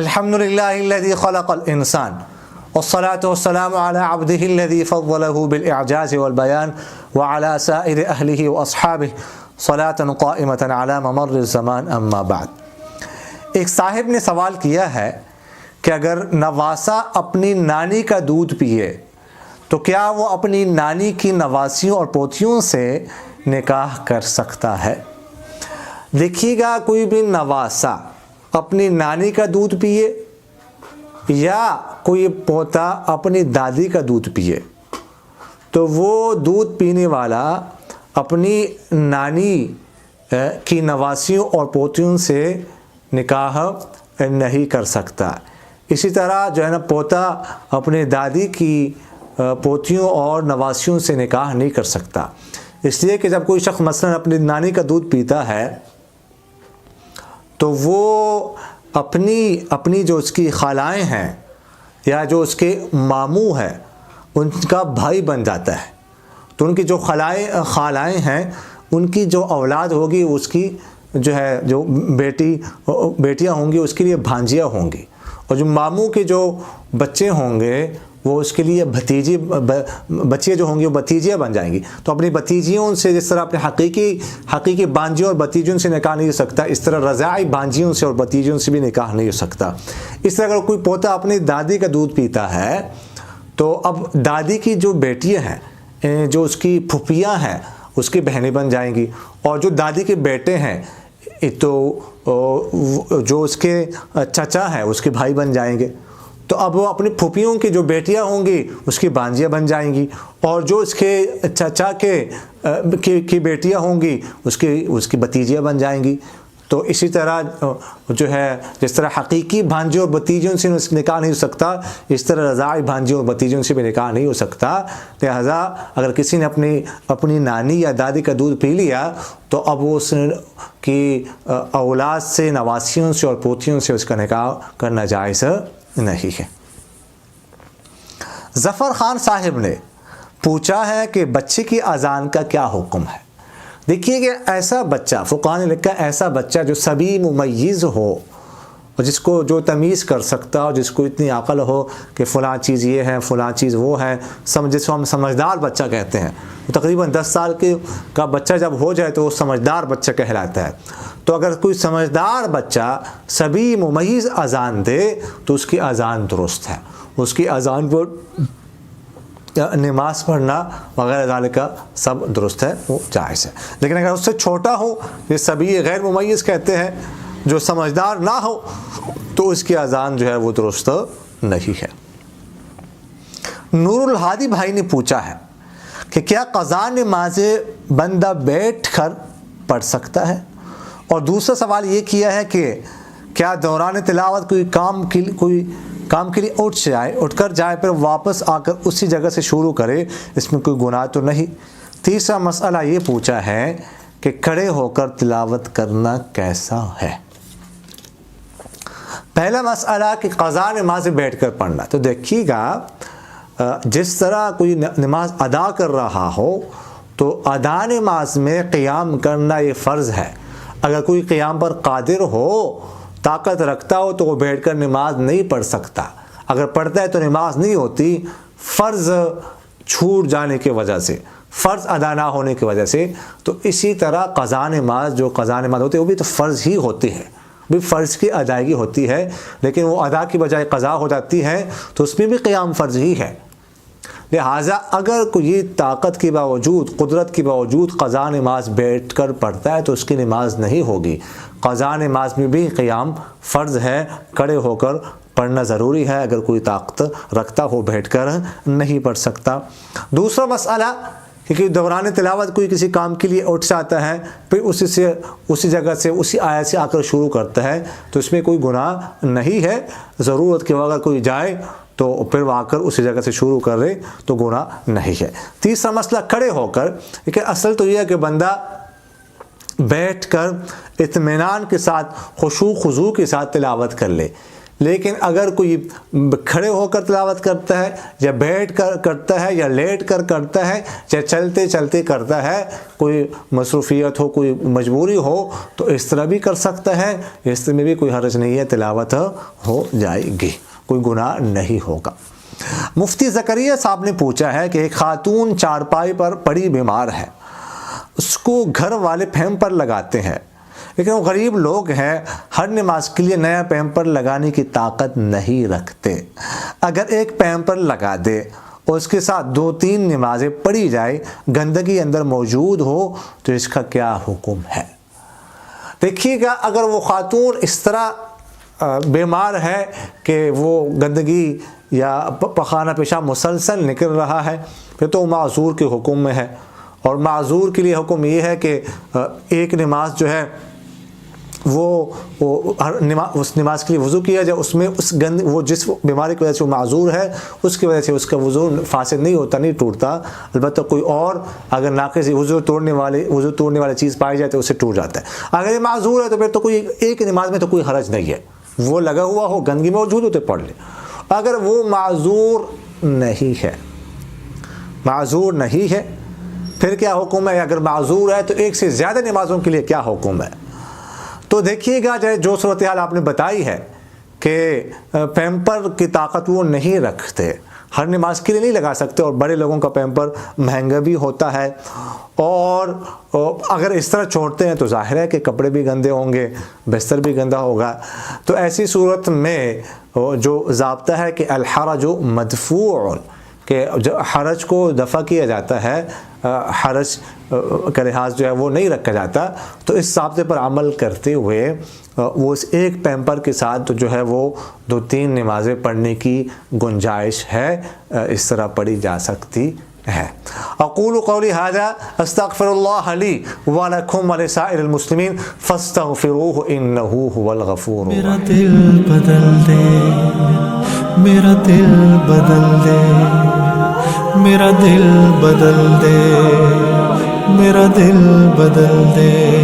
الحمد للہ الذی خلق الانسان والصلاة والسلام على عبده الذي فضله بالإعجاز والبيان وعلى سائر أهله وأصحابه صلاة قائمة على ممر الزمان اما بعد۔ ایک صاحب نے سوال کیا ہے کہ اگر نواسا اپنی نانی کا دودھ پیے تو کیا وہ اپنی نانی کی نواسیوں اور پوتیوں سے نکاح کر سکتا ہے؟ دیکھیے گا، کوئی بھی نواسا اپنی نانی کا دودھ پیے یا کوئی پوتا اپنی دادی کا دودھ پیے تو وہ دودھ پینے والا اپنی نانی کی نواسیوں اور پوتیوں سے نکاح نہیں کر سکتا۔ اسی طرح جو ہے نا، پوتا اپنے دادی کی پوتیوں اور نواسیوں سے نکاح نہیں کر سکتا، اس لیے کہ جب کوئی شخص مثلا اپنی نانی کا دودھ پیتا ہے تو وہ اپنی جو اس کی خالائیں ہیں یا جو اس کے ماموں ہیں ان کا بھائی بن جاتا ہے، تو ان کی جو خالائیں ہیں ان کی جو اولاد ہوگی اس کی جو ہے جو بیٹیاں ہوں گی اس کے لیے بھانجیاں ہوں گی، اور جو ماموں کے جو بچے ہوں گے وہ اس کے لیے بچیاں جو ہوں گی وہ بھتیجیاں بن جائیں گی۔ تو اپنی بھتیجیوں سے جس طرح اپنے حقیقی بانجیوں اور بھتیجیوں سے نکاح نہیں ہو سکتا، اس طرح رضاعی بانجیوں سے اور بھتیجیوں سے بھی نکاح نہیں ہو سکتا۔ اس طرح اگر کوئی پوتا اپنی دادی کا دودھ پیتا ہے تو اب دادی کی جو بیٹیاں ہیں، جو اس کی پھوپھیاں ہیں، اس کی بہنیں بن جائیں گی، اور جو دادی کے بیٹے ہیں تو جو اس کے چچا ہیں اس کے بھائی بن جائیں گے، تو اب وہ اپنی پھوپھیوں کی جو بیٹیاں ہوں گی اس کی بانجیاں بن جائیں گی، اور جو اس کے چچا کی بیٹیاں ہوں گی اس کی بھتیجیاں بن جائیں گی۔ تو اسی طرح جو ہے جس طرح حقیقی بھانجیوں اور بھتیجیوں سے نکاح نہیں ہو سکتا، اس طرح رضاعی بھانجیوں اور بھتیجیوں سے بھی نکاح نہیں ہو سکتا۔ لہذا اگر کسی نے اپنی نانی یا دادی کا دودھ پی لیا تو اب وہ اس کی اولاد سے، نواسیوں سے اور پوتیوں سے اس کا نکاح کرنا جائز نہیں ہے۔ ظفر خان صاحب نے پوچھا ہے کہ بچے کی اذان کا کیا حکم ہے؟ دیکھیے کہ ایسا بچہ، فقہاء نے لکھا ایسا بچہ جو صبی ممیز ہو، اور جس کو جو تمیز کر سکتا ہو، جس کو اتنی عقل ہو کہ فلاں چیز یہ ہے، فلاں چیز وہ ہے، جس کو ہم سمجھدار بچہ کہتے ہیں، تقریباً 10 سال کا بچہ جب ہو جائے تو وہ سمجھدار بچہ کہلاتا ہے۔ تو اگر کوئی سمجھدار بچہ صبی ممیز اذان دے تو اس کی اذان درست ہے، اس کی اذان پر نماز پڑھنا وغیرہ ذالک کا سب درست ہے، وہ جائز ہے۔ لیکن اگر اس سے چھوٹا ہو، یہ صبی غیر ممیز کہتے ہیں، جو سمجھدار نہ ہو، تو اس کی اذان جو ہے وہ درست نہیں ہے۔ نور الہادی بھائی نے پوچھا ہے کہ کیا قضا نماز بندہ بیٹھ کر پڑھ سکتا ہے؟ اور دوسرا سوال یہ کیا ہے کہ کیا دوران تلاوت کوئی کام کے لیے اٹھ کر جائے پھر واپس آ کر اسی جگہ سے شروع کرے، اس میں کوئی گناہ تو نہیں؟ تیسرا مسئلہ یہ پوچھا ہے کہ کھڑے ہو کر تلاوت کرنا کیسا ہے؟ پہلا مسئلہ کہ قضا نماز بیٹھ کر پڑھنا، تو دیکھیے گا جس طرح کوئی نماز ادا کر رہا ہو تو ادا نماز میں قیام کرنا یہ فرض ہے۔ اگر کوئی قیام پر قادر ہو، طاقت رکھتا ہو، تو وہ بیٹھ کر نماز نہیں پڑھ سکتا۔ اگر پڑھتا ہے تو نماز نہیں ہوتی، فرض چھوٹ جانے کی وجہ سے، فرض ادا نہ ہونے کی وجہ سے۔ تو اسی طرح قضا نماز ہوتی ہے وہ بھی تو فرض ہی ہوتی ہے، بھی فرض کی ادائیگی ہوتی ہے، لیکن وہ ادا کی بجائے قضا ہو جاتی ہے تو اس میں بھی قیام فرض ہی ہے۔ لہٰذا اگر کوئی طاقت کے باوجود، قدرت کے باوجود قضا نماز بیٹھ کر پڑھتا ہے تو اس کی نماز نہیں ہوگی۔ قضا نماز میں بھی قیام فرض ہے، کھڑے ہو کر پڑھنا ضروری ہے۔ اگر کوئی طاقت رکھتا ہو بیٹھ کر نہیں پڑھ سکتا۔ دوسرا مسئلہ کہ دوران تلاوت کوئی کسی کام کے لیے اٹھ جاتا ہے، پھر اسی جگہ سے اسی آیت سے آ کر شروع کرتا ہے، تو اس میں کوئی گناہ نہیں ہے۔ ضرورت کے وقت کوئی جائے تو پھر وہ آ کر اسی جگہ سے شروع کر رہے تو گناہ نہیں ہے۔ تیسرا مسئلہ کھڑے ہو کر، کہ اصل تو یہ ہے کہ بندہ بیٹھ کر اطمینان کے ساتھ، خشوع خضوع کے ساتھ تلاوت کر لے، لیکن اگر کوئی کھڑے ہو کر تلاوت کرتا ہے یا بیٹھ کر کرتا ہے یا لیٹ کر کرتا ہے یا چلتے چلتے کرتا ہے، کوئی مصروفیت ہو، کوئی مجبوری ہو، تو اس طرح بھی کر سکتا ہے، اس میں بھی کوئی حرج نہیں ہے، تلاوت ہو جائے گی، کوئی گناہ نہیں ہوگا۔ مفتی زکریا صاحب نے پوچھا ہے کہ ایک خاتون چارپائی پر پڑی بیمار ہے، اس کو گھر والے پیمپر لگاتے ہیں، لیکن وہ غریب لوگ ہیں، ہر نماز کے لیے نیا پیمپر لگانے کی طاقت نہیں رکھتے، اگر ایک پیمپر لگا دے اور اس کے ساتھ 2-3 نمازیں پڑھی جائے، گندگی اندر موجود ہو تو اس کا کیا حکم ہے؟ دیکھیے گا، اگر وہ خاتون اس طرح بیمار ہے کہ وہ گندگی یا پخانہ پیشاب مسلسل نکل رہا ہے، پھر تو معذور کے حکم میں ہے، اور معذور کے لیے حکم یہ ہے کہ ایک نماز جو ہے وہ اس نماز کے لیے وضو کیا جائے، اس میں وہ جس بیماری کی وجہ سے وہ معذور ہے اس کی وجہ سے اس کا وضو فاسد نہیں ہوتا، نہیں ٹوٹتا، البتہ کوئی اور اگر ناقص وضو توڑنے والی چیز پائی جائے تو اسے ٹوٹ جاتا ہے۔ اگر یہ معذور ہے تو پھر تو کوئی ایک نماز میں تو کوئی حرج نہیں ہے، وہ لگا ہوا ہو، گندگی موجود ہو تو پڑھ لے۔ اگر وہ معذور نہیں ہے پھر کیا حکم ہے؟ اگر معذور ہے تو ایک سے زیادہ نمازوں کے لیے کیا حکم ہے؟ تو دیکھیے گا، جو صورتحال آپ نے بتائی ہے کہ پیمپر کی طاقت وہ نہیں رکھتے، ہر نماز کے لیے نہیں لگا سکتے، اور بڑے لوگوں کا پیمپر مہنگا بھی ہوتا ہے، اور اگر اس طرح چھوڑتے ہیں تو ظاہر ہے کہ کپڑے بھی گندے ہوں گے، بستر بھی گندا ہوگا۔ تو ایسی صورت میں جو ضابطہ ہے کہ الحرج مدفوع، کہ حرج کو دفع کیا جاتا ہے، حرج کا لحاظ جو ہے وہ نہیں رکھا جاتا، تو اس ضابطے پر عمل کرتے ہوئے وہ اس ایک پیمپر کے ساتھ جو ہے وہ 2-3 نمازیں پڑھنے کی گنجائش ہے، اس طرح پڑھی جا سکتی ہے۔ اقول قولی ھذا استغفر اللہ لی ولکم ولسائر المسلمین فاستغفروہ انہ ھو الغفور۔ میرا دل بدل دے، میرا دل بدل دے، میرا دل بدل دے، میرا دل بدل دے۔